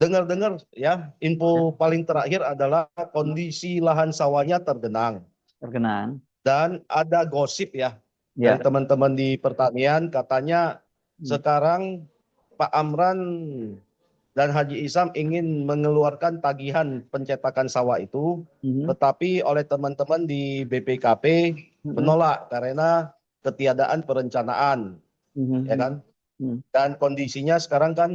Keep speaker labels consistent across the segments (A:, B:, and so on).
A: dengar-dengar ya, info paling terakhir adalah kondisi lahan sawahnya tergenang.
B: Tergenang.
A: Dan ada gosip ya dari
B: Ya.
A: teman-teman di pertanian, katanya
B: Hmm.
A: sekarang Pak Amran dan Haji Isam ingin mengeluarkan tagihan pencetakan sawah itu,
B: Mhm.
A: tetapi oleh teman-teman di BPKP
B: Mhm.
A: menolak karena ketiadaan perencanaan, ya
B: Mhm.
A: kan?
B: Mhm.
A: Dan kondisinya sekarang kan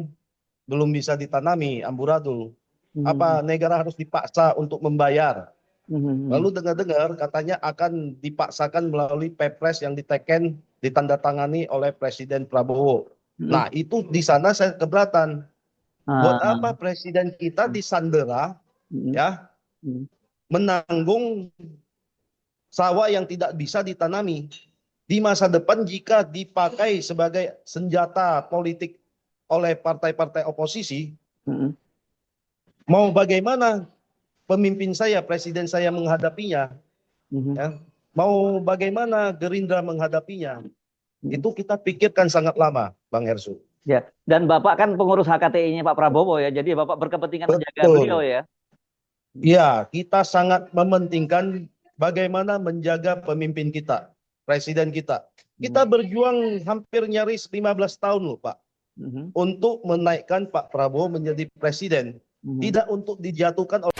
A: belum bisa ditanami amburadul.
B: Mhm.
A: Apa negara harus dipaksa untuk membayar?
B: Mhm.
A: Lalu dengar-dengar katanya akan dipaksakan melalui Perpres yang diteken ditandatangani oleh Presiden Prabowo.
B: Mhm.
A: Nah, itu di sana saya keberatan. Buat
B: Ah.
A: apa presiden kita disandera
B: Mhm.
A: ya
B: Mhm.
A: menanggung sawah yang tidak bisa ditanami di masa depan jika dipakai sebagai senjata politik oleh partai-partai oposisi,
B: Mhm.
A: mau bagaimana pemimpin saya, presiden saya menghadapinya,
B: Mhm.
A: ya? Mau bagaimana Gerindra menghadapinya?
B: Mhm.
A: Itu kita pikirkan sangat lama, Bang Hersu.
B: Ya, dan Bapak kan pengurus HKTI-nya Pak Prabowo ya, jadi Bapak berkepentingan menjaga beliau
A: Betul.
B: ya.
A: Ya, kita sangat mementingkan bagaimana menjaga pemimpin kita, presiden kita.
B: Mhm.
A: Kita berjuang hampir nyaris 15 tahun loh, Pak,
B: Mhm.
A: untuk menaikkan Pak Prabowo menjadi presiden.
B: Mhm.
A: Tidak untuk dijatuhkan oleh.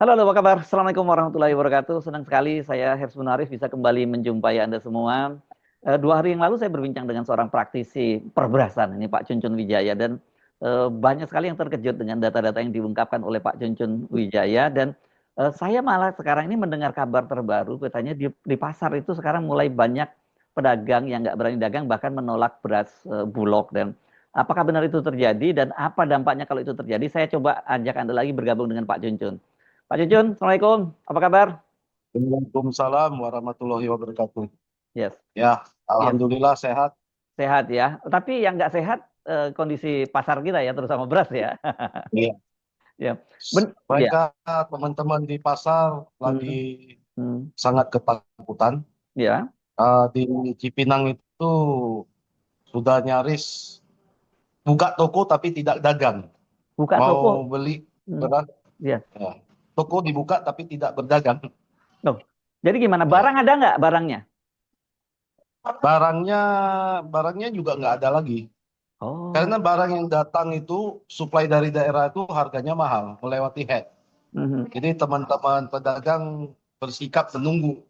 B: Halo, halo, apa kabar? Assalamualaikum warahmatullahi wabarakatuh. Senang sekali saya Hersy Munarif bisa kembali menjumpai Anda semua. 2 hari yang lalu saya berbincang dengan seorang praktisi perberasan, ini Pak Cuncun Wijaya, dan banyak sekali yang terkejut dengan data-data yang diungkapkan oleh Pak Cuncun Wijaya. Dan saya malah sekarang ini mendengar kabar terbaru, katanya di pasar itu sekarang mulai banyak pedagang yang nggak berani dagang, bahkan menolak beras Bulog. Dan apakah benar itu terjadi dan apa dampaknya kalau itu terjadi? Saya coba ajak Anda lagi bergabung dengan Pak Cuncun. Pak Cuncun, Assalamualaikum. Apa kabar?
A: Waalaikumsalam warahmatullahi wabarakatuh.
B: Yes.
A: Ya,
B: Iya,
A: alhamdulillah sehat.
B: sehat ya. Tapi yang nggak sehat kondisi pasar kita ya, terutama beras ya.
A: Iya.
B: Ya, ya.
A: Mereka teman-teman di pasar lagi
B: Hmm. Hmm.
A: sangat ketakutan.
B: Ya,
A: Di Cipinang itu sudah nyaris buka toko tapi tidak dagang.
B: buka toko.
A: Mau beli
B: Hmm.
A: beras,
B: Ya.
A: ya. Toko dibuka tapi tidak berdagang.
B: Loh. Jadi gimana?
A: Ya.
B: Barang ada nggak barangnya?
A: Barangnya barangnya juga nggak ada lagi.
B: Oh.
A: Karena barang yang datang itu supply dari daerah itu harganya mahal, melewati head.
B: Mhm.
A: Jadi teman-teman pedagang bersikap menunggu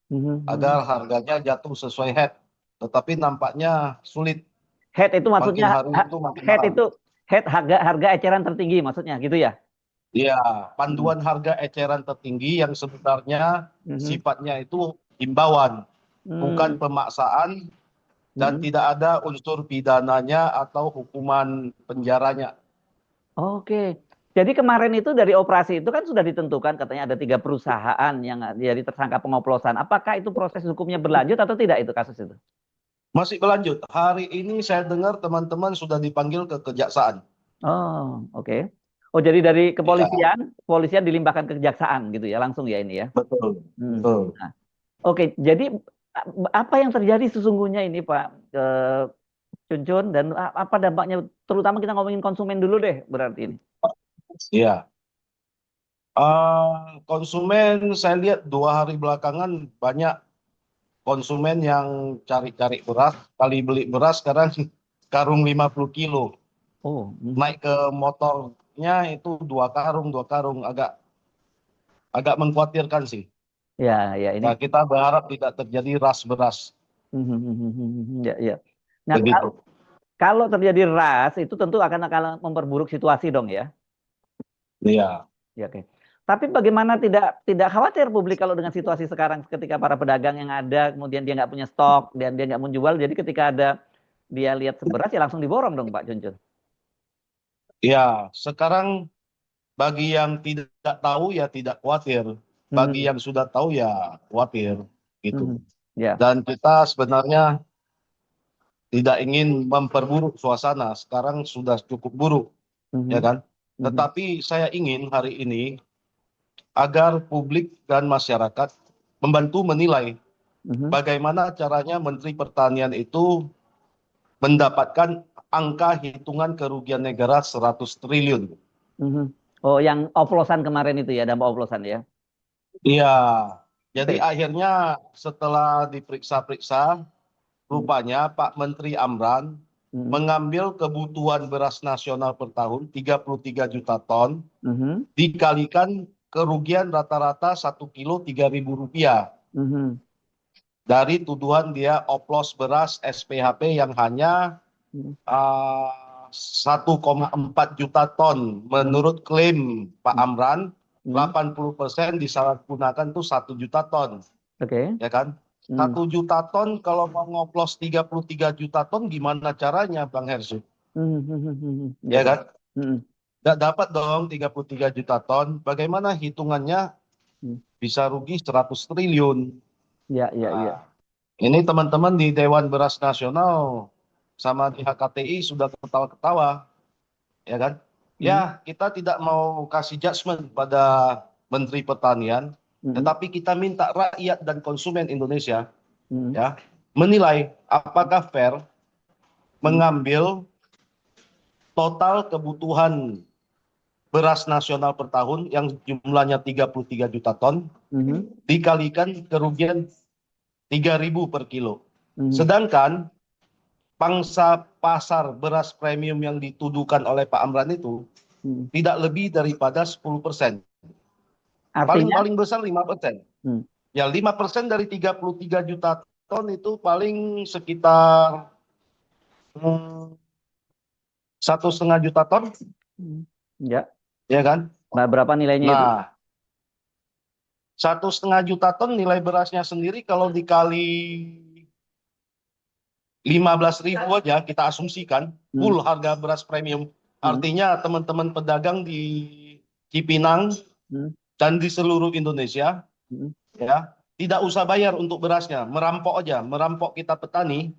B: Mhm.
A: agar harganya jatuh sesuai head. Tetapi nampaknya sulit.
B: Head itu maksudnya
A: Makin hari itu makin
B: head
A: mahal.
B: itu head harga harga eceran tertinggi maksudnya gitu ya?
A: Iya,
B: Mhm.
A: panduan harga eceran tertinggi yang sebenarnya
B: Mhm.
A: sifatnya itu himbauan, bukan
B: Hmm.
A: pemaksaan dan
B: Mhm.
A: tidak ada unsur pidananya atau hukuman penjaranya.
B: Oke. Jadi kemarin itu dari operasi itu kan sudah ditentukan katanya ada 3 perusahaan yang jadi tersangka pengoplosan. Apakah itu proses hukumnya berlanjut atau tidak itu kasus itu?
A: Masih berlanjut. Hari ini saya dengar teman-teman sudah dipanggil ke kejaksaan.
B: Oh, oke. Oh, jadi dari
A: Ya,
B: kepolisian dilimpahkan ke kejaksaan gitu ya, langsung ya ini ya.
A: betul,
B: Hmm.
A: betul.
B: Nah, oke. Jadi apa yang terjadi sesungguhnya ini Pak Cuncun dan apa dampaknya? Terutama kita ngomongin konsumen dulu deh berarti ini.
A: Iya. Konsumen saya lihat 2 hari belakangan banyak konsumen yang cari-cari beras. Kali beli beras sekarang karung 50 kilo.
B: Oh,
A: Naik ke motornya itu 2 karung, 2 karung. Agak agak mengkhawatirkan sih.
B: ya, ya ini.
A: Nah, kita berharap tidak terjadi ras beras.
B: Ya, ya. Nah,
A: Begitu.
B: kalau terjadi ras itu tentu akan memperburuk situasi dong ya.
A: Iya.
B: Ya, oke. Tapi bagaimana tidak tidak khawatir publik kalau dengan situasi sekarang ketika para pedagang yang ada kemudian dia nggak punya stok dan dia nggak menjual jadi ketika ada dia lihat seberas ya langsung diborong dong Pak Cuncun.
A: Ya, sekarang bagi yang tidak tahu ya tidak khawatir. Bagi
B: Mhm.
A: yang sudah tahu ya khawatir gitu.
B: Mhm. Ya.
A: Dan kita sebenarnya tidak ingin memperburuk suasana. Sekarang sudah cukup buruk, ya kan? Tetapi saya ingin hari ini agar publik dan masyarakat membantu menilai bagaimana caranya Menteri Pertanian itu mendapatkan angka hitungan kerugian negara 100 triliun.
B: Oh, yang oplosan kemarin itu ya, dampak oplosan ya.
A: Iya, jadi
B: Oke.
A: akhirnya setelah diperiksa-periksa, rupanya Pak Menteri Amran mengambil kebutuhan beras nasional per tahun 33 juta ton, dikalikan kerugian rata-rata 1 kilo Rp3.000. Dari tuduhan dia oplos beras SPHP yang hanya 1,4 juta ton. Menurut klaim Pak Amran, 80% disalahgunakan tuh 1 juta ton.
B: Oke.
A: Ya kan? 1 juta ton kalau mau ngoplos 33 juta ton gimana caranya Bang Hersu? Ya kan? Nggak dapat dong 33 juta ton. Bagaimana hitungannya bisa rugi 100 triliun?
B: Ya, ya, ya.
A: Ini teman-teman di Dewan Beras Nasional sama di HKTI sudah ketawa-ketawa. Ya kan? Ya, kita tidak mau kasih judgement pada Menteri Pertanian, tetapi kita minta rakyat dan konsumen Indonesia ya menilai apakah fair mengambil total kebutuhan beras nasional per tahun yang jumlahnya 33 juta ton dikalikan kerugian 3.000 per kilo. Sedangkan pangsa pasar beras premium yang dituduhkan oleh Pak Amran itu tidak lebih daripada 10%.
B: Artinya,
A: Paling besar 5%. Ya 5% dari 33 juta ton itu paling sekitar 1,5 juta ton.
B: ya,
A: Ya kan?
B: nah, berapa nilainya itu?
A: Nah, 1,5 juta ton nilai berasnya sendiri kalau dikali 15.000 aja kita asumsikan full harga beras premium. Artinya teman-teman pedagang di Cipinang dan di seluruh Indonesia ya tidak usah bayar untuk berasnya, merampok aja, merampok kita petani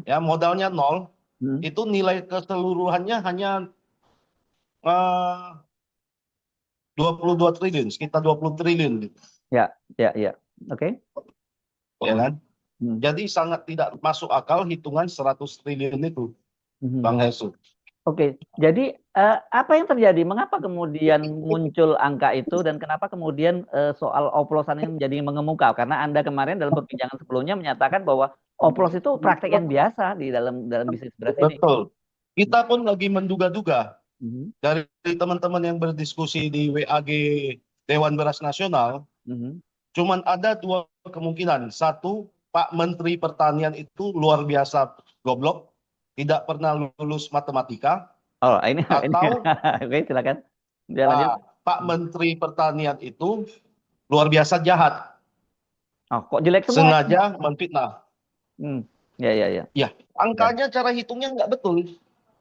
A: ya modalnya nol, itu nilai keseluruhannya hanya 22 triliun, sekitar 20 triliun gitu.
B: Ya, ya, ya. Oke.
A: Ya kan? Jadi sangat tidak masuk akal hitungan 100 triliun itu, Bang Hesu.
B: Oke, jadi apa yang terjadi? Mengapa kemudian muncul angka itu dan kenapa kemudian soal oplosan ini menjadi mengemuka? Karena Anda kemarin dalam perbincangan sebelumnya menyatakan bahwa oplos itu praktek yang biasa di dalam bisnis beras ini.
A: Betul. Kita pun lagi menduga-duga dari teman-teman yang berdiskusi di WAG Dewan Beras Nasional, cuman ada dua kemungkinan. Satu, Pak Menteri Pertanian itu luar biasa goblok, tidak pernah lulus matematika.
B: Oh, ini
A: Atau
B: oke, silakan. Dia lanjut.
A: Pak Menteri Pertanian itu luar biasa jahat,
B: Oh, kok jelek semua?
A: sengaja memfitnah.
B: Ya, ya, ya.
A: Ya, angkanya cara hitungnya nggak betul.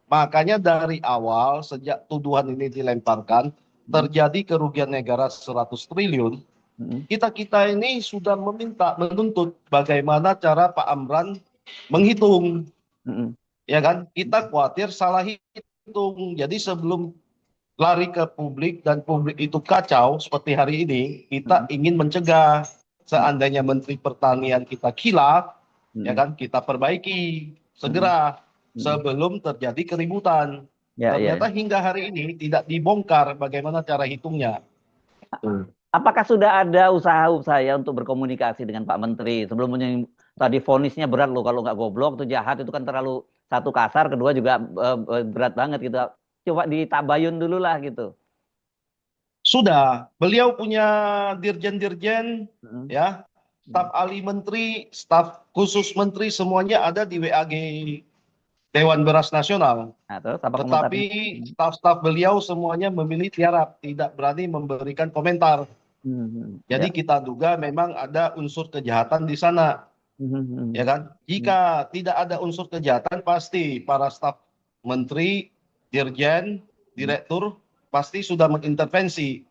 A: Makanya dari awal sejak tuduhan ini dilemparkan terjadi kerugian negara 100 triliun. Kita ini sudah menuntut bagaimana cara Pak Amran menghitung. Ya kan? Kita khawatir salah hitung. Jadi sebelum lari ke publik dan publik itu kacau seperti hari ini, kita ingin mencegah seandainya Menteri Pertanian kita kilaf, ya kan? Kita perbaiki segera sebelum terjadi keributan. Ternyata hingga hari ini tidak dibongkar bagaimana cara hitungnya.
B: Apakah sudah ada usaha ya untuk berkomunikasi dengan Pak Menteri sebelumnya? Tadi vonisnya berat loh, kalau nggak goblok itu jahat, itu kan terlalu, satu kasar, kedua juga berat banget gitu. Coba ditabayun dulu lah gitu.
A: Sudah, beliau punya dirjen-dirjen ya, staf ahli menteri, staf khusus menteri semuanya ada di WAG Dewan Beras Nasional.
B: Nah, terus apa
A: Tetapi staf-staf beliau semuanya memilih tiarap, tidak berani memberikan komentar. Jadi kita duga memang ada unsur kejahatan di sana. Ya kan? Jika tidak ada unsur kejahatan, pasti para staf menteri, dirjen, direktur pasti sudah mengintervensi.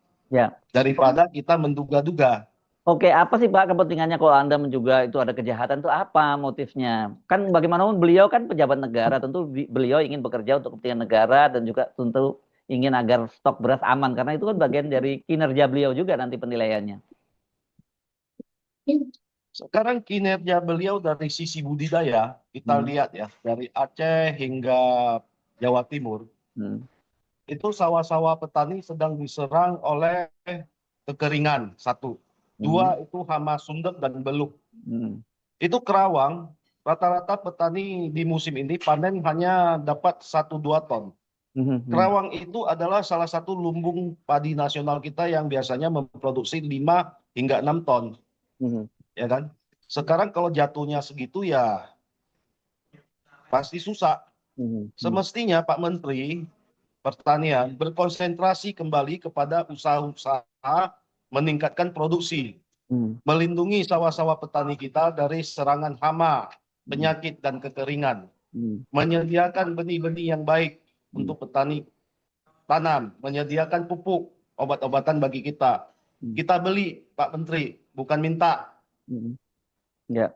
A: Daripada kita menduga-duga.
B: Oke, apa sih Pak kepentingannya kalau Anda menduga itu ada kejahatan itu apa motifnya? Kan bagaimanapun beliau kan pejabat negara, tentu beliau ingin bekerja untuk kepentingan negara dan juga tentu ingin agar stok beras aman karena itu kan bagian dari kinerja beliau juga nanti penilaiannya.
A: Sekarang kinerja beliau dari sisi budidaya, kita
B: Hmm,
A: lihat ya, dari Aceh hingga Jawa Timur,
B: hmm,
A: itu sawah-sawah petani sedang diserang oleh kekeringan, satu.
B: hmm,
A: Dua, itu hama sundep dan beluk.
B: hmm,
A: Itu Kerawang, rata-rata petani di musim ini panen hanya dapat 1-2 ton.
B: hmm, hmm,
A: Kerawang itu adalah salah satu lumbung padi nasional kita yang biasanya memproduksi 5 hingga 6 ton,
B: hmm,
A: ya kan? Sekarang kalau jatuhnya segitu ya pasti susah.
B: hmm, hmm,
A: Semestinya Pak Menteri Pertanian berkonsentrasi kembali kepada usaha-usaha meningkatkan produksi,
B: hmm,
A: melindungi sawah-sawah petani kita dari serangan hama,
B: hmm,
A: penyakit dan kekeringan,
B: hmm,
A: menyediakan benih-benih yang baik
B: hmm,
A: untuk petani tanam, menyediakan pupuk, obat-obatan bagi kita.
B: hmm,
A: Kita beli, Pak Menteri, bukan minta.
B: hmm. Ya.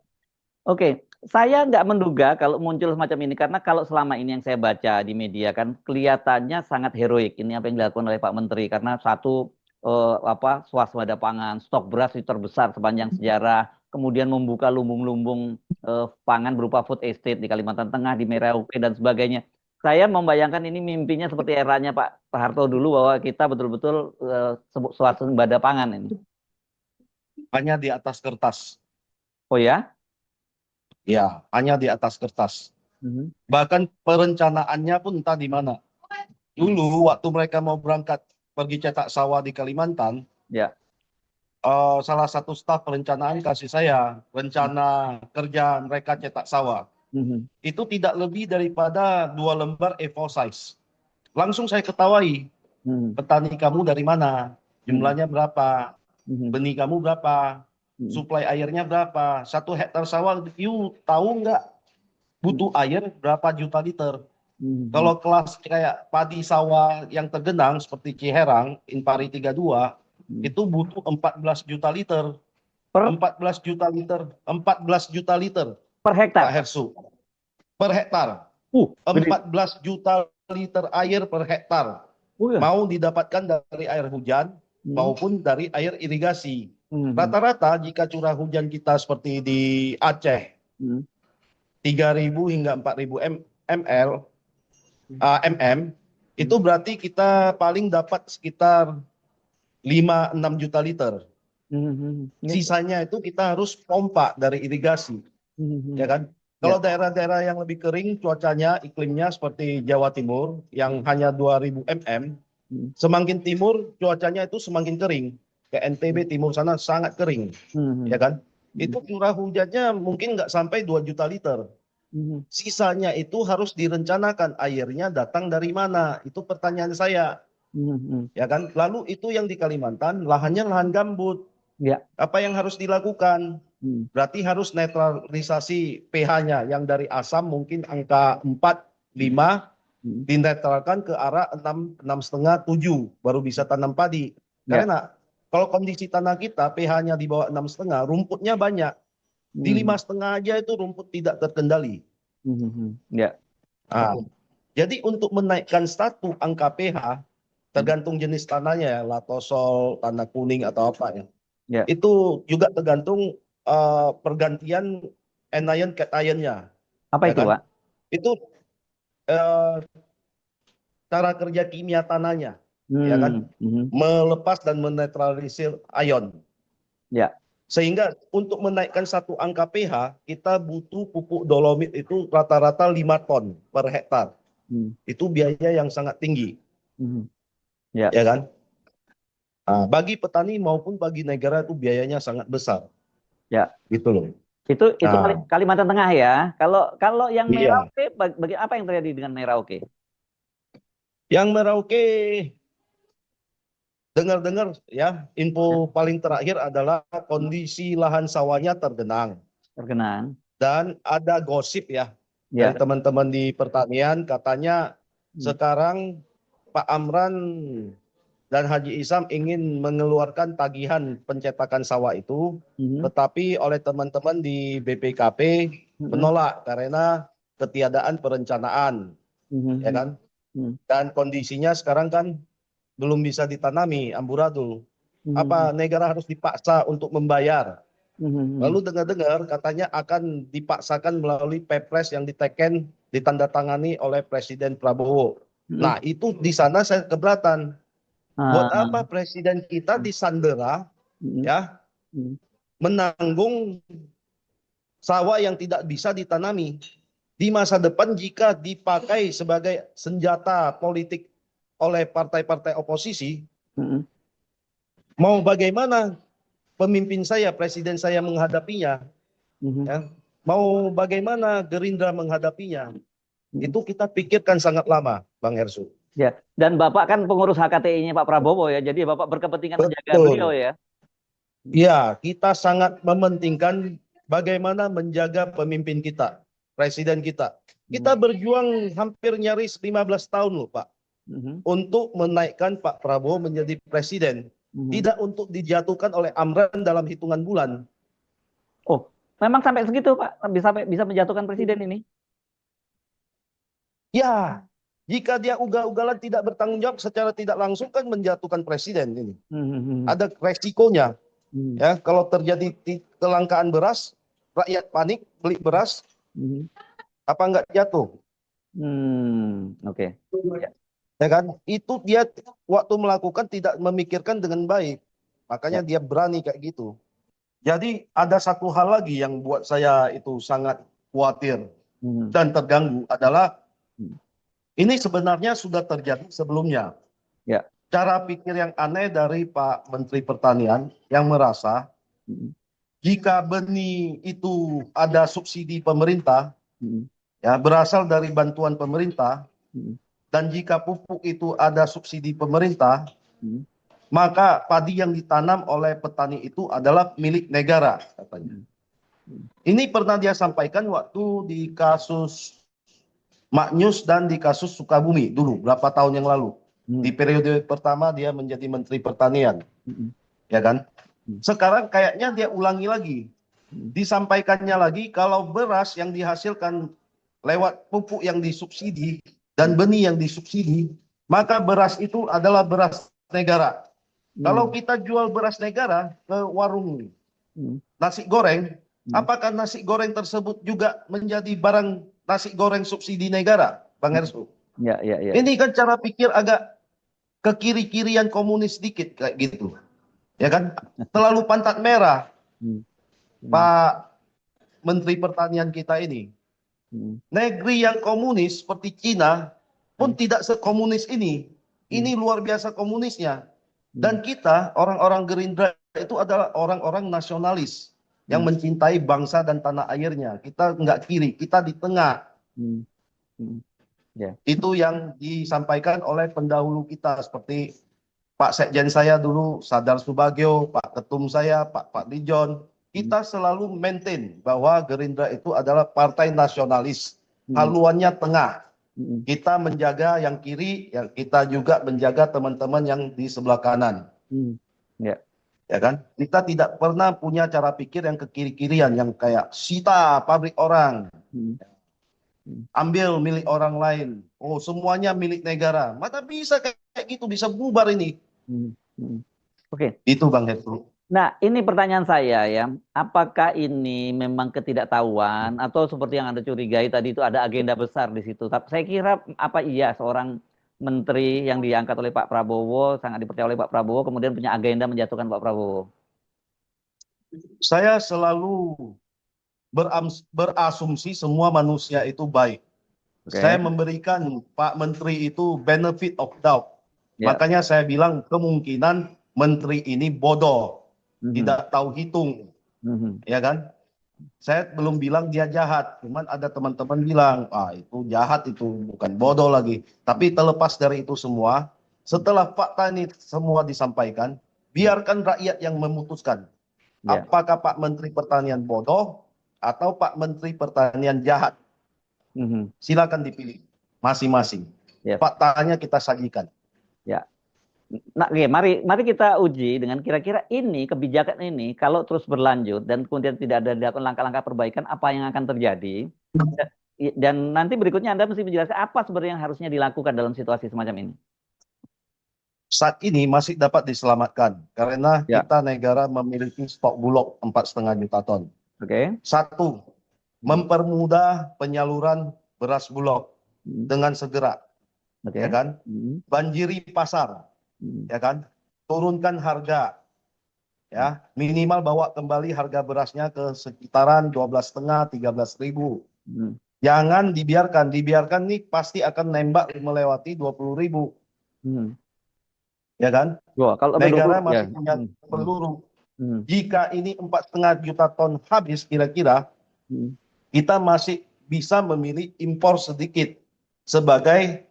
B: Oke, saya nggak menduga kalau muncul semacam ini karena kalau selama ini yang saya baca di media kan kelihatannya sangat heroik ini apa yang dilakukan oleh Pak Menteri karena satu apa swasembada pangan, stok beras itu terbesar sepanjang sejarah, kemudian membuka lumbung-lumbung pangan berupa food estate di Kalimantan Tengah, di Merauke dan sebagainya. Saya membayangkan ini mimpinya seperti eranya Pak Harto dulu bahwa kita betul-betul swasembada pangan ini.
A: Hanya di atas kertas.
B: Oh ya?
A: Ya, hanya di atas kertas.
B: Mhm.
A: Bahkan perencanaannya pun entah di mana. Dulu waktu mereka mau berangkat pergi cetak sawah di Kalimantan,
B: Ya.
A: salah satu staf perencanaan kasih saya rencana kerja mereka cetak sawah.
B: Mhm.
A: Itu tidak lebih daripada 2 lembar A4 size. Langsung saya ketawai,
B: Mhm.
A: petani kamu dari mana?
B: Mhm.
A: Jumlahnya berapa?
B: Mhm.
A: Benih kamu berapa?
B: Mhm.
A: Suplai airnya berapa? 1 hektar sawah, you tahu nggak
B: Mhm.
A: butuh air berapa juta liter?
B: Mhm.
A: Kalau kelas kayak padi sawah yang tergenang seperti Ciherang, Impari 32,
B: Mhm.
A: itu butuh 14 juta liter.
B: Per
A: 14 juta liter, 14 juta liter,
B: per
A: Pak
B: hektar.
A: Hersu, per hektar.
B: Gede.
A: 14 juta liter air per hektar.
B: Oh ya.
A: Mau didapatkan dari air hujan
B: Hmm.
A: maupun dari air irigasi.
B: Hmm.
A: Rata-rata jika curah hujan kita seperti di Aceh,
B: Hmm.
A: 3.000 hingga 4.000 ml, itu
B: Hmm.
A: berarti kita paling dapat sekitar 5-6 juta liter.
B: Hmm. Hmm. Ya.
A: Sisanya itu kita harus pompa dari irigasi,
B: Hmm.
A: ya
B: Hmm.
A: kan? Kalau
B: Ya.
A: daerah-daerah yang lebih kering, cuacanya, iklimnya seperti Jawa Timur yang hanya 2.000 mm,
B: Hmm.
A: semakin timur cuacanya itu semakin kering. Ke NTB timur sana sangat kering,
B: Hmm.
A: ya kan?
B: Hmm.
A: Itu curah hujannya mungkin nggak sampai 2 juta liter.
B: Hmm.
A: Sisanya itu harus direncanakan airnya datang dari mana. Itu pertanyaan saya,
B: Hmm. Hmm.
A: ya kan? Lalu itu yang di Kalimantan lahannya lahan gambut.
B: Ya.
A: Apa yang harus dilakukan?
B: Hmm.
A: Berarti harus netralisasi pH-nya yang dari asam mungkin angka 4,
B: Hmm.
A: 5
B: Hmm.
A: dinetralkan ke arah 6, 6,5, 7 baru bisa tanam padi.
B: Ya.
A: Karena kalau kondisi tanah kita pH-nya di bawah 6,5, rumputnya banyak. Di
B: Hmm.
A: 5,5 aja itu rumput tidak terkendali.
B: Hmm. Hmm. Ya.
A: Nah,
B: Oke.
A: jadi untuk menaikkan satu angka pH,
B: Hmm.
A: tergantung jenis tanahnya ya, latosol, tanah kuning atau apa ya.
B: Ya.
A: Itu juga tergantung pergantian anion cationnya,
B: Apa
A: ya
B: itu,
A: kan?
B: Pak?
A: Itu eh, cara kerja kimia tanahnya, ya kan?
B: Hmm. Hmm.
A: Melepas dan menetralisir ion.
B: Ya.
A: Sehingga untuk menaikkan satu angka pH, kita butuh pupuk dolomit itu rata-rata 5 ton per hektar.
B: Hmm.
A: Itu biaya yang sangat tinggi,
B: Hmm. Ya.
A: ya kan? Nah, bagi petani maupun bagi negara itu biayanya sangat besar,
B: Ya.
A: gitu loh.
B: Itu
A: Nah,
B: Kalimantan Tengah ya. Kalau kalau yang
A: iya.
B: Merauke, bagi apa yang terjadi dengan Merauke?
A: Yang Merauke, dengar-dengar ya,
B: Ya.
A: info paling terakhir adalah kondisi lahan sawahnya tergenang.
B: Tergenang.
A: Dan ada gosip ya, dari
B: Ya.
A: teman-teman di pertanian, katanya
B: Hmm.
A: sekarang Pak Amran dan Haji Isam ingin mengeluarkan tagihan pencetakan sawah itu, tetapi oleh teman-teman di BPKP menolak karena ketiadaan perencanaan, ya kan? Dan kondisinya sekarang kan belum bisa ditanami amburadul. Apa negara harus dipaksa untuk membayar? Lalu dengar-dengar katanya akan dipaksakan melalui Perpres yang diteken ditandatangani oleh Presiden Prabowo. Nah, itu di sana saya keberatan. Buat apa presiden kita disandera, ya, menanggung sawah yang tidak bisa ditanami di masa depan jika dipakai sebagai senjata politik oleh partai-partai oposisi? Mau bagaimana pemimpin saya, presiden saya menghadapinya? Ya? Mau bagaimana Gerindra menghadapinya? Itu kita pikirkan sangat lama, Bang Hersu.
B: Ya, dan Bapak kan pengurus HKTI-nya Pak Prabowo ya, jadi Bapak berkepentingan menjaga beliau
A: Betul.
B: ya.
A: Ya, kita sangat mementingkan bagaimana menjaga pemimpin kita, presiden kita. Kita berjuang hampir nyaris 15 tahun loh, Pak, untuk menaikkan Pak Prabowo menjadi presiden. Tidak untuk dijatuhkan oleh Amran dalam hitungan bulan.
B: Oh, memang sampai segitu Pak, bisa menjatuhkan presiden ini?
A: Ya, jika dia ugal-ugalan tidak bertanggung jawab secara tidak langsung kan menjatuhkan presiden ini. Ada resikonya. Ya, kalau terjadi kelangkaan beras, rakyat panik beli beras, apa enggak jatuh?
B: Oke.
A: Ya kan? Itu dia waktu melakukan tidak memikirkan dengan baik. Makanya dia berani kayak gitu. Jadi ada satu hal lagi yang buat saya itu sangat khawatir dan terganggu adalah ini sebenarnya sudah terjadi sebelumnya.
B: Ya.
A: Cara pikir yang aneh dari Pak Menteri Pertanian yang merasa jika benih itu ada subsidi pemerintah, ya berasal dari bantuan pemerintah, dan jika pupuk itu ada subsidi pemerintah, maka padi yang ditanam oleh petani itu adalah milik negara, katanya. Ini pernah dia sampaikan waktu di kasus Maknyus dan di kasus Sukabumi dulu, berapa tahun yang lalu. Di periode pertama dia menjadi Menteri Pertanian. Ya kan? Sekarang kayaknya dia ulangi lagi. Disampaikannya lagi kalau beras yang dihasilkan lewat pupuk yang disubsidi dan benih yang disubsidi, maka beras itu adalah beras negara. Kalau kita jual beras negara ke warung nasi goreng, apakah nasi goreng tersebut juga menjadi barang nasi goreng subsidi negara, Bang Hersu?
B: Ya.
A: Ini kan cara pikir agak ke kiri-kirian komunis dikit kayak gitu. Ya kan? Terlalu pantat merah. Pak Menteri Pertanian kita ini. Negeri yang komunis seperti Cina pun tidak sekomunis ini. Ini luar biasa komunisnya. Dan kita, orang-orang Gerindra itu adalah orang-orang nasionalis yang mencintai bangsa dan tanah airnya. Kita nggak kiri, kita di tengah. Itu yang disampaikan oleh pendahulu kita seperti Pak Sekjen saya dulu, Sadar Subagio, Pak Ketum saya, Pak Dijon. Kita selalu maintain bahwa Gerindra itu adalah partai nasionalis. Haluannya tengah. Kita menjaga yang kiri, yang kita juga menjaga teman-teman yang di sebelah kanan. Ya kan? Kita tidak pernah punya cara pikir yang ke kiri-kirian, yang kayak sita pabrik orang. Ambil milik orang lain. Oh, semuanya milik negara. Mata bisa kayak gitu, bisa bubar ini.
B: Oke.
A: Itu Bang Heru.
B: Nah, ini pertanyaan saya ya, apakah ini memang ketidaktahuan atau seperti yang Anda curigai tadi itu ada agenda besar di situ? Tapi saya kira apa iya seorang menteri yang diangkat oleh Pak Prabowo, sangat dipercaya oleh Pak Prabowo, kemudian punya agenda menjatuhkan Pak Prabowo?
A: Saya selalu berasumsi semua manusia itu baik. Saya memberikan Pak Menteri itu benefit of doubt. Makanya saya bilang kemungkinan Menteri ini bodoh. Tidak tahu hitung, ya kan? Saya belum bilang dia jahat, cuman ada teman-teman bilang, itu jahat, itu bukan bodoh lagi. Tapi terlepas dari itu semua, setelah fakta ini semua disampaikan, biarkan rakyat yang memutuskan. Apakah Pak Menteri Pertanian bodoh atau Pak Menteri Pertanian jahat? Silakan dipilih masing-masing. Faktanya kita sajikan.
B: Ya. Nah, oke, mari kita uji dengan kira-kira ini kebijakan ini kalau terus berlanjut dan kemudian tidak ada dilakukan langkah-langkah perbaikan, apa yang akan terjadi? Da- Dan nanti berikutnya Anda mesti menjelaskan apa sebenarnya yang harusnya dilakukan dalam situasi semacam ini.
A: Saat ini masih dapat diselamatkan karena
B: Ya,
A: kita negara memiliki stok bulog 4,5 juta ton.
B: oke.
A: Satu,
B: Hmm,
A: mempermudah penyaluran beras bulog
B: hmm,
A: dengan segera,
B: oke.
A: ya kan?
B: Hmm,
A: Banjiri pasar,
B: hmm,
A: ya kan? Turunkan harga,
B: hmm,
A: ya. Minimal bawa kembali harga berasnya ke sekitaran 12,5, 13.000.
B: hmm,
A: Jangan dibiarkan nih pasti akan nembak melewati 20.000,
B: hmm.
A: ya kan?
B: Wah, kalau sampai 20,
A: Negara
B: ya.
A: masih punya
B: Hmm, hmm,
A: peluru.
B: hmm,
A: Jika ini 4,5 juta ton habis kira-kira,
B: hmm,
A: kita masih bisa memilih impor sedikit sebagai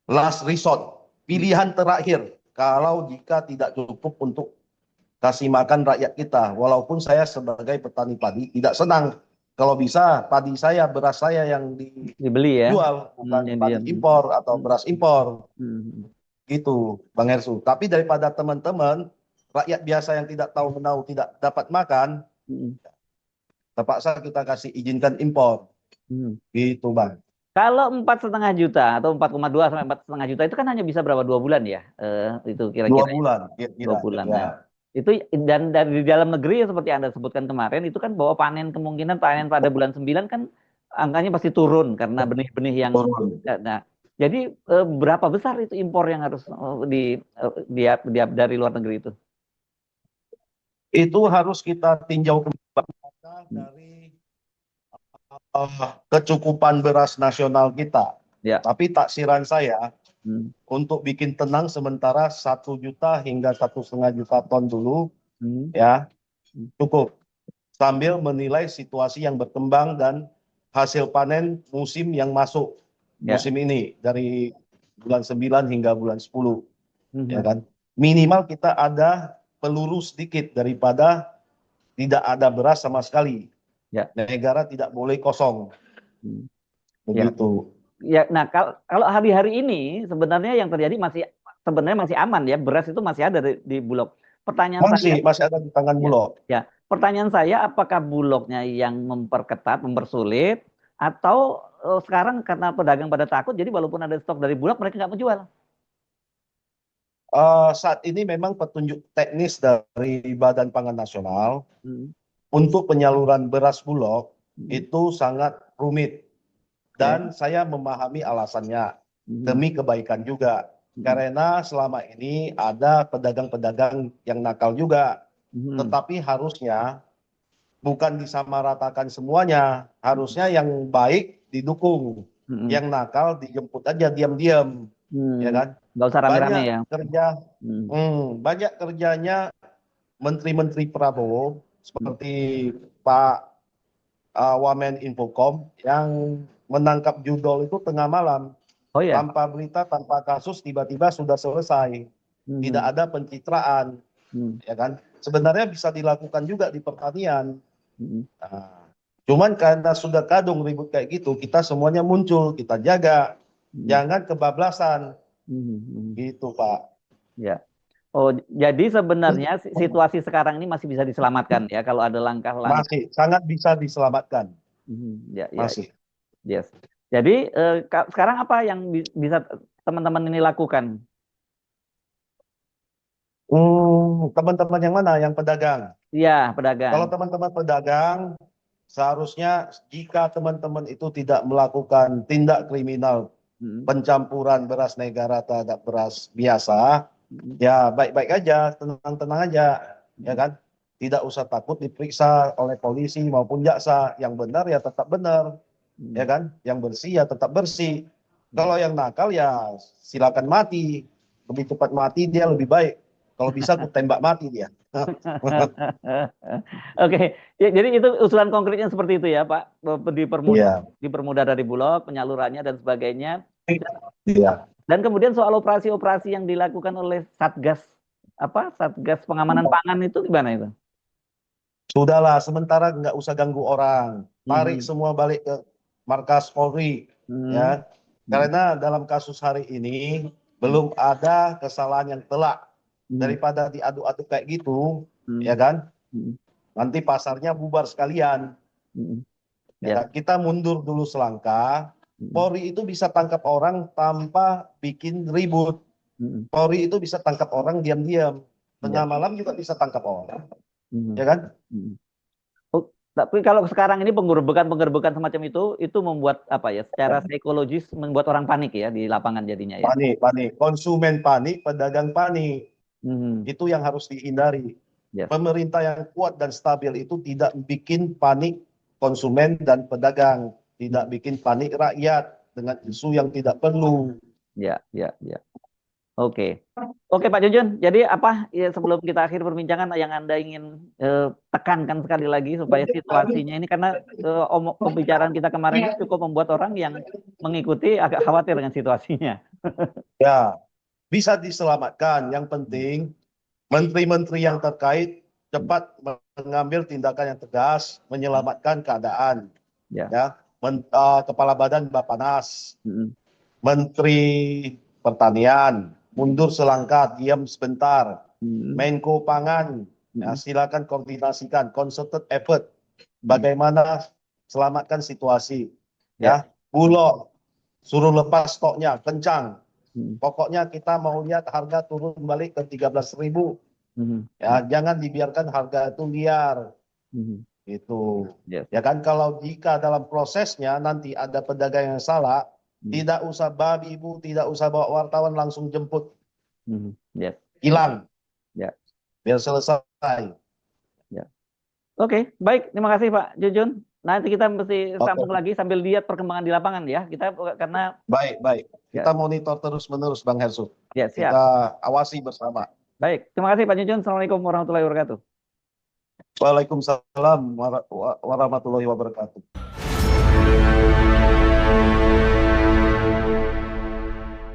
A: last resort,
B: hmm.
A: pilihan terakhir kalau jika tidak cukup untuk kasih makan rakyat kita. Walaupun saya sebagai petani padi tidak senang kalau bisa padi saya, beras saya yang
B: Dibeli ya.
A: dijual bukan
B: Yang
A: padi
B: diam.
A: impor atau
B: Hmm,
A: beras impor
B: hmm,
A: gitu, Bang Hersu. Tapi daripada teman-teman rakyat biasa yang tidak tahu menahu tidak dapat makan,
B: hmm,
A: terpaksa kita kasih izinkan impor
B: hmm.
A: gitu, Bang.
B: Kalau 4,5 juta atau 4,2 sampai 4,5 juta itu kan hanya bisa berapa 2 bulan ya? Itu
A: Dua
B: kira-kira
A: bulan
B: dua
A: kira-kira
B: bulan.
A: ya.
B: Nah, itu dan dari di dalam negeri seperti Anda sebutkan kemarin itu kan bahwa kemungkinan panen pada bulan 9 kan angkanya pasti turun karena benih-benih yang
A: Turun.
B: nah, jadi berapa besar itu impor yang harus dari luar negeri itu?
A: Itu harus kita tinjau kembali
B: Hmm.
A: dari kecukupan beras nasional kita.
B: Ya.
A: Tapi taksiran saya
B: Hmm.
A: untuk bikin tenang sementara 1 juta hingga 1,5 juta ton dulu
B: Hmm.
A: ya
B: Hmm.
A: cukup sambil menilai situasi yang berkembang dan hasil panen musim yang masuk
B: Ya.
A: musim ini dari bulan 9 hingga bulan 10, ya
B: Hmm.
A: kan. Minimal kita ada peluru sedikit daripada tidak ada beras sama sekali.
B: Ya.
A: Negara tidak boleh kosong
B: Hmm. Ya.
A: begitu.
B: Ya, nah kalau hari-hari ini sebenarnya yang terjadi sebenarnya masih aman ya, beras itu masih ada di Bulog. Pertanyaan saya,
A: Masih ada di tangan
B: ya,
A: Bulog.
B: ya, pertanyaan saya apakah Bulognya yang memperketat, mempersulit, atau sekarang karena pedagang pada takut, jadi walaupun ada stok dari Bulog mereka nggak menjual.
A: Saat ini memang petunjuk teknis dari Badan Pangan Nasional
B: Hmm,
A: untuk penyaluran beras Bulog
B: hmm,
A: itu sangat rumit
B: oke.
A: dan saya memahami alasannya
B: Hmm,
A: demi kebaikan juga.
B: hmm,
A: Karena selama ini ada pedagang-pedagang yang nakal juga,
B: hmm,
A: tetapi harusnya bukan disamaratakan semuanya. Harusnya yang baik didukung,
B: hmm,
A: yang nakal dijemput aja diam-diam, ya
B: hmm.
A: kan?
B: Nggak usah rame-rame
A: Banyak
B: ya.
A: kerja,
B: Hmm,
A: banyak kerjanya menteri-menteri Prabowo
B: hmm.
A: seperti Pak Wamen Infocom yang menangkap judol itu tengah malam
B: Oh ya.
A: tanpa berita, tanpa kasus, tiba-tiba sudah selesai. Tidak
B: Hmm,
A: ada pencitraan,
B: hmm,
A: ya kan? Sebenarnya bisa dilakukan juga di pertanian.
B: hmm,
A: Nah, cuman karena sudah kadung ribut kayak gitu, kita semuanya muncul, kita jaga,
B: hmm,
A: jangan kebablasan,
B: hmm, hmm.
A: gitu Pak.
B: Ya. Oh, jadi sebenarnya situasi sekarang ini masih bisa diselamatkan ya kalau ada langkah-langkah.
A: Masih sangat bisa diselamatkan,
B: Ya, ya,
A: masih.
B: yes. Jadi sekarang apa yang bisa teman-teman ini lakukan?
A: Teman-teman yang mana? Yang pedagang.
B: Iya, pedagang.
A: Kalau teman-teman pedagang, seharusnya jika teman-teman itu tidak melakukan tindak kriminal
B: Hmm,
A: pencampuran beras negara terhadap beras biasa,
B: hmm,
A: ya baik-baik aja, tenang-tenang aja, ya
B: hmm,
A: kan? Tidak usah takut diperiksa oleh polisi maupun jaksa. Yang benar ya tetap benar, ya
B: hmm,
A: kan? Yang bersih ya tetap bersih.
B: hmm.
A: Kalau yang nakal ya silakan mati. Lebih cepat mati dia lebih baik. Kalau bisa aku tembak mati dia.
B: Oke, ya, jadi itu usulan konkretnya seperti itu ya, Pak. Dipermudah,
A: Iya,
B: dipermudah dari Bulog, penyalurannya dan sebagainya.
A: iya.
B: Dan kemudian soal operasi-operasi yang dilakukan oleh Satgas Satgas Pengamanan Pangan itu gimana itu?
A: Sudahlah, sementara nggak usah ganggu orang. Tarik
B: Hmm,
A: semua balik ke markas Polri,
B: hmm,
A: ya.
B: hmm,
A: Karena dalam kasus hari ini belum ada kesalahan yang telak.
B: Hmm.
A: Daripada diaduk-aduk kayak gitu,
B: Hmm.
A: ya kan?
B: Hmm.
A: Nanti pasarnya bubar sekalian.
B: Hmm.
A: Ya
B: Ya.
A: kan? Kita mundur dulu selangkah.
B: Hmm.
A: Polri itu bisa tangkap orang tanpa bikin ribut.
B: Hmm.
A: Polri itu bisa tangkap orang diam-diam. Tengah
B: Ya.
A: malam juga bisa tangkap orang.
B: Hmm.
A: Ya kan?
B: Hmm. Oh, tapi kalau sekarang ini penggerbekan semacam itu membuat apa ya? Secara psikologis membuat orang panik ya di lapangan jadinya ya.
A: Panik, panik. Konsumen panik, pedagang panik.
B: Hmm.
A: Itu yang harus dihindari.
B: Yes.
A: Pemerintah yang kuat dan stabil itu tidak bikin panik konsumen dan pedagang. Tidak bikin panik rakyat dengan isu yang tidak perlu.
B: Ya, ya, ya. Oke. Oke Pak Jujun, jadi apa ya sebelum kita akhir perbincangan yang Anda ingin tekankan sekali lagi supaya situasinya ini karena pembicaraan kita kemarin ini cukup membuat orang yang mengikuti agak khawatir dengan situasinya.
A: Ya, bisa diselamatkan. Yang penting menteri-menteri yang terkait cepat mengambil tindakan yang tegas, menyelamatkan keadaan.
B: Ya.
A: Ya, Kepala Badan Bappenas,
B: Mm-mm.
A: Menteri Pertanian, mundur selangkah, diam sebentar.
B: Mm-mm.
A: Menko Pangan, ya,
B: Mm-mm.
A: silakan koordinasikan, concerted effort, bagaimana selamatkan situasi. Ya, Bulog, suruh lepas stoknya, kencang.
B: Mm-mm.
A: Pokoknya kita mau lihat harga turun balik ke 13.000.
B: Mm-mm.
A: Ya, jangan dibiarkan harga itu liar.
B: Mm-mm.
A: Itu.
B: Yes.
A: Ya kan, kalau jika dalam prosesnya nanti ada pedagang yang salah, tidak usah babi ibu, tidak usah bawa wartawan, langsung jemput,
B: Mm-mm. Yes.
A: hilang,
B: Ya.
A: biar selesai.
B: Ya. Oke, baik. Terima kasih Pak Jujun. Nanti kita mesti sambung
A: Oke,
B: lagi sambil lihat perkembangan di lapangan ya. Kita karena
A: baik, baik.
B: ya,
A: Kita monitor terus-menerus, Bang Hersu.
B: ya siap.
A: Kita awasi bersama.
B: Baik. Terima kasih Pak Jujun. Assalamualaikum warahmatullahi wabarakatuh.
A: Waalaikumsalam warahmatullahi wabarakatuh.